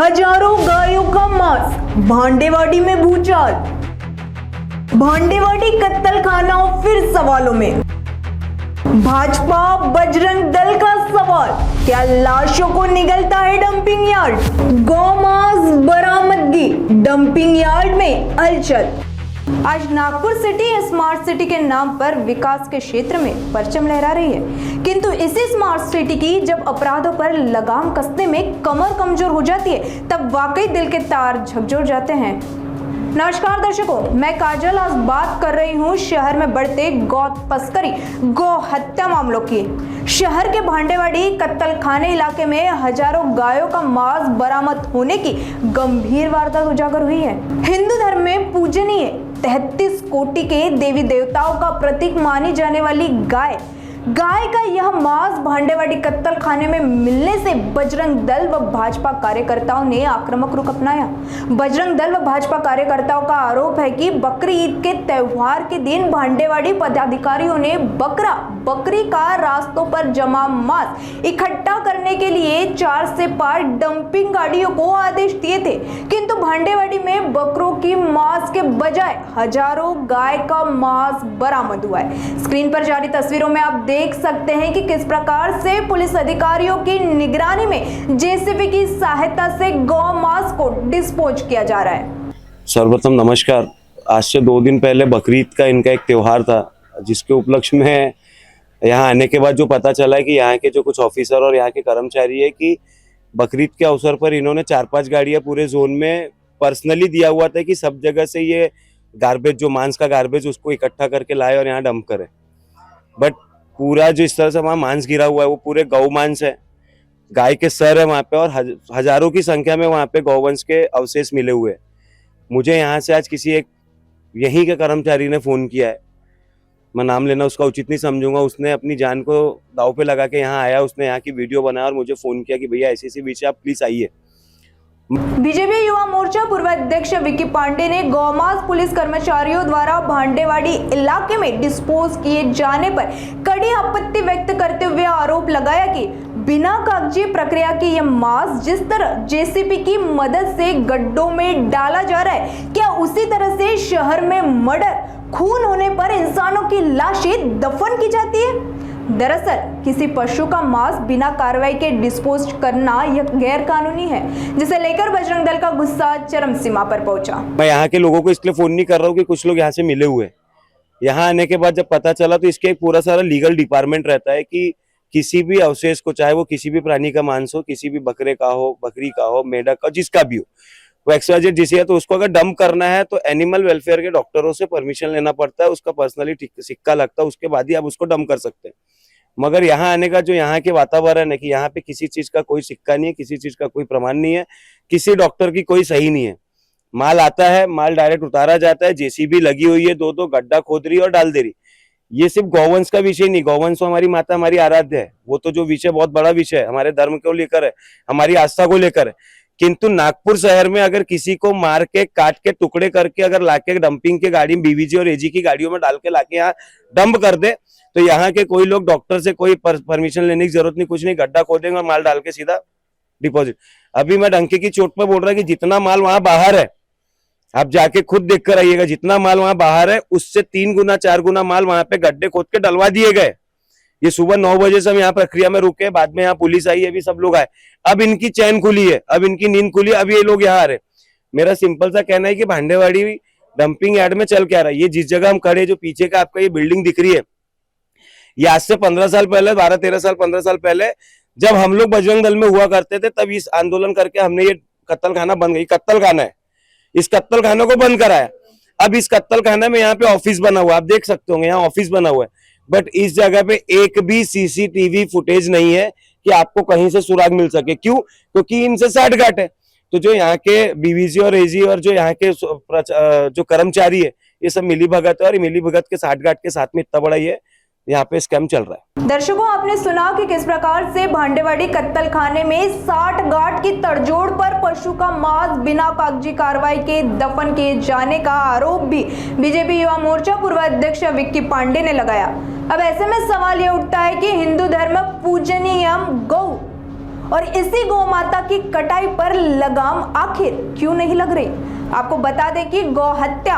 हजारों गायों का मांस, भांडेवाड़ी में भूचाल। भांडेवाड़ी कत्तलखाना फिर सवालों में। भाजपा बजरंग दल का सवाल, क्या लाशों को निगलता है डंपिंग यार्ड? गौमांस बरामदगी, डंपिंग यार्ड में हलचल। आज नागपुर सिटी स्मार्ट सिटी के नाम पर विकास के क्षेत्र में परचम लहरा रही है, किंतु इसी स्मार्ट सिटी की जब अपराधों पर लगाम कसने में कमर कमजोर हो जाती है, तब वाकई दिल के तार झकझोर जाते हैं। नमस्कार दर्शकों, मैं काजल आज बात कर रही हूँ शहर में बढ़ते गौ तस्करी, गौ हत्या मामलों की। शहर के भांडेवाड़ी कत्तलखाने इलाके में हजारों गायों का मांस बरामद होने की गंभीर वारदात उजागर हुई है। हिंदू धर्म में पूजनीय 33 कोटि के देवी देवताओं का प्रतीक मानी जाने वाली गाय का यह मांस भांडेवाड़ी कत्तलखाने में मिलने से बजरंग दल व भाजपा कार्यकर्ताओं ने आक्रामक रुख अपनाया। बजरंग दल व भाजपा कार्यकर्ताओं का आरोप है कि बकरी ईद के त्योहार के दिन भांडेवाड़ी पदाधिकारियों ने बकरी का रास्तों पर जमा मांस इकट्ठा करने के लिए 4 से 5 डंपिंग गाड़ियों को आदेश दिए थे, किंतु भांडेवाड़ी में बकरों की मांस के बजाय हजारों गाय का मांस बरामद हुआ है। स्क्रीन पर जारी तस्वीरों में आप देख सकते हैं कि किस प्रकार से पुलिस अधिकारियों की निगरानी में जेसीबी की सहायता से गौ मांस को डिस्पोज किया जा रहा है। सर्वप्रथम नमस्कार। आज से 2 दिन पहले बकरीद का इनका एक त्योहार था, जिसके उपलक्ष्य में यहाँ आने के बाद जो पता चला है कि यहाँ के जो कुछ ऑफिसर और यहाँ के कर्मचारी है कि बकरीद के अवसर पर इन्होंने 4-5 गाड़ियाँ पूरे जोन में पर्सनली दिया हुआ था कि सब जगह से ये गार्बेज, जो मांस का गार्बेज, उसको इकट्ठा करके लाए और यहाँ डंप करे। बट पूरा जो इस तरह से वहाँ मांस गिरा हुआ है वो पूरे गौ मांस है, गाय के सर है वहाँ पे, और हजारों की संख्या में वहाँ पे गौवंश के अवशेष मिले हुए हैं। मुझे यहाँ से आज किसी एक यहीं के कर्मचारी ने फ़ोन किया है, मैं नाम लेना उसका उचित नहीं समझूंगा। उसने अपनी जान को दांव पे लगा के यहाँ आया, उसने यहाँ की वीडियो बनाया और मुझे फ़ोन किया कि भैया ऐसी विषय आप प्लीज़ आइए। बीजेपी युवा मोर्चा पूर्व अध्यक्ष विक्की पांडे ने गौमांस पुलिस कर्मचारियों द्वारा भांडेवाड़ी इलाके में डिस्पोज किए जाने पर कड़ी आपत्ति व्यक्त करते हुए आरोप लगाया कि बिना कागजी प्रक्रिया के यह मांस जिस तरह जेसीबी की मदद से गड्ढों में डाला जा रहा है, क्या उसी तरह से शहर में मर्डर, खून होने पर इंसानों की लाशें दफन की जाती है? दरअसल किसी पशु का मांस बिना कार्रवाई के डिस्पोज करना यह गैर कानूनी है, जिसे लेकर बजरंग दल का गुस्सा चरम सीमा पर पहुंचा। मैं यहाँ के लोगों को इसलिए फोन नहीं कर रहा हूँ कि कुछ लोग यहाँ से मिले हुए हैं। यहाँ आने के बाद जब पता चला तो इसके एक पूरा सारा लीगल डिपार्टमेंट रहता है कि किसी भी अवशेष को, चाहे वो किसी भी प्राणी का मांस हो, किसी भी बकरे का हो, बकरी का हो, मेढक का, जिसका भी हो, वो XYZ जिसे है, तो उसको अगर डंप करना है तो एनिमल वेलफेयर के डॉक्टरों से परमिशन लेना पड़ता है, उसका पर्सनली सिक्का लगता है, उसके बाद ही आप उसको डंप कर सकते हैं। मगर यहाँ आने का जो यहाँ के वातावरण है कि यहाँ पे किसी चीज का कोई सिक्का नहीं है, किसी चीज का कोई प्रमाण नहीं है, किसी डॉक्टर की कोई सही नहीं है। माल आता है, माल डायरेक्ट उतारा जाता है, जेसीबी लगी हुई है, 2-2 गड्ढा खोद रही और डाल दे रही। ये सिर्फ गौवंश का विषय नहीं, गौवंश हमारी माता, हमारी आराध्य है, वो तो जो विषय बहुत बड़ा विषय है, हमारे धर्म को लेकर है, हमारी आस्था को लेकर है। किंतु नागपुर शहर में अगर किसी को मार के, काट के, टुकड़े करके अगर लाके डंपिंग के गाड़ी में, बीवीजी और एजी की गाड़ियों में डाल के लाके यहाँ डंप कर दे, तो यहाँ के कोई लोग डॉक्टर से कोई परमिशन लेने की जरूरत नहीं, कुछ नहीं, गड्ढा खोदेंगे और माल डाल के सीधा डिपॉजिट। अभी मैं डंके की चोट पर बोल रहा कि जितना माल वहां बाहर है, आप जाके खुद देख कर आइएगा, जितना माल वहां बाहर है उससे 3 गुना 4 गुना माल वहां पे गड्ढे खोद के डलवा दिए गए। ये सुबह 9 बजे से हम यहाँ प्रक्रिया में रुके, बाद में यहाँ पुलिस आई, अभी सब लोग आए, अब इनकी चैन खुली है, अब इनकी नींद खुली, अब ये लोग यहाँ आ रहे। मेरा सिंपल सा कहना है कि भांडेवाड़ी डंपिंग यार्ड में चल क्या रहा है, ये जिस जगह हम खड़े, जो पीछे का आपका ये बिल्डिंग दिख रही है, ये आज से 15 साल पहले, 12-13 साल, 15 साल पहले जब हम लोग बजरंग दल में हुआ करते थे, तब इस आंदोलन करके हमने ये कत्तलखाना बंद, गई कत्तलखाना है, इस कत्तलखाने को बंद कराया। अब इस कत्तलखाने में यहाँ पे ऑफिस बना हुआ, आप देख सकते होंगे, यहाँ ऑफिस बना हुआ है, बट इस जगह पे एक भी सीसीटीवी फुटेज नहीं है कि आपको कहीं से सुराग मिल सके। क्यों? क्योंकि इनसे साठगांठ है। तो जो यहाँ के बीवीजी और एजी और जो यहाँ के जो कर्मचारी है, ये सब मिली भगत है, और मिली भगत के साठगांठ के साथ में इतना बड़ा ये यहाँ पे स्कैम चल रहा है। दर्शकों, आपने सुना कि किस प्रकार से भांडेवाड़ी कत्तलखाने में 60 गांठ की तड़जोड़ पर पशु का मांस बिना कागजी कार्रवाई के दफन किए जाने का आरोप भी बीजेपी युवा मोर्चा पूर्व अध्यक्ष विक्की पांडे ने लगाया। अब ऐसे में सवाल ये उठता है कि हिंदू धर्म पूजनीय गौ और इसी गौ माता की कटाई पर लगाम आखिर क्यों नहीं लग रही? आपको बता दें कि गौ हत्या,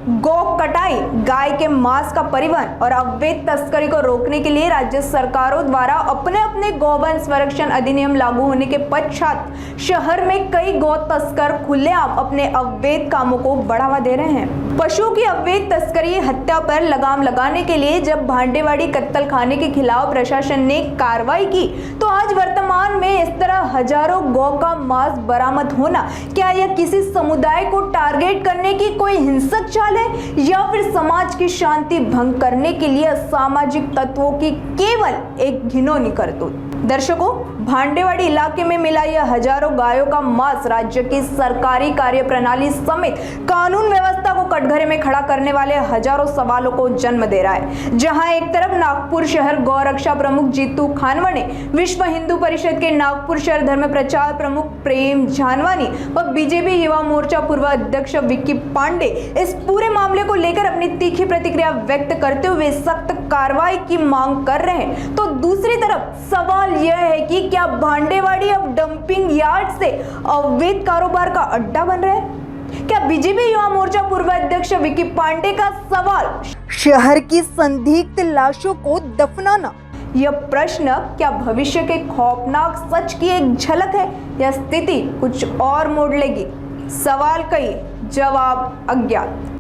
गौ कटाई, गाय के मांस का परिवहन और अवैध तस्करी को रोकने के लिए राज्य सरकारों द्वारा अपने अपने गौवंश संरक्षण अधिनियम लागू होने के पश्चात शहर में कई गौ तस्कर खुलेआम अपने अवैध कामों को बढ़ावा दे रहे हैं। पशुओं की अवैध तस्करी, हत्या पर लगाम लगाने के लिए जब भांडेवाड़ी कत्तल खाने के खिलाफ प्रशासन ने कार्रवाई की, तो आज वर्तमान में इस तरह हजारों गौ का मांस बरामद होना, क्या यह किसी समुदाय को टारगेट करने की कोई हिंसक चाल है या फिर समाज की शांति भंग करने के लिए असामाजिक तत्वों की केवल एक घिनौनी करतूत? दर्शकों, भांडेवाड़ी इलाके में मिला यह हजारों गायों का मांस राज्य की सरकारी कार्यप्रणाली समेत कानून व्यवस्था को कटघरे में खड़ा करने वाले हजारों सवालों को जन्म दे रहा है। जहां एक तरफ नागपुर शहर गौरक्षा प्रमुख जीतू खानवणे, विश्व हिंदू परिषद के नागपुर शहर धर्म प्रचार प्रमुख प्रेम झानवानी व बीजेपी युवा मोर्चा पूर्व अध्यक्ष विक्की पांडे इस पूरे मामले को लेकर अपनी तीखी प्रतिक्रिया व्यक्त करते हुए सख्त कार्रवाई की मांग कर रहे हैं, तो दूसरी तरफ सवाल यह है कि क्या भांडेवाड़ी अब डंपिंग यार्ड से अवैध कारोबार का अड्डा बन रहा है? क्या बीजेपी युवा मोर्चा पूर्व अध्यक्ष विक्की पांडे का सवाल शहर की संदिग्ध लाशों को दफनाना, यह प्रश्न क्या भविष्य के खौफनाक सच की एक झलक है या स्थिति कुछ और मोड़ लेगी? सवाल कई, जवाब अज्ञात।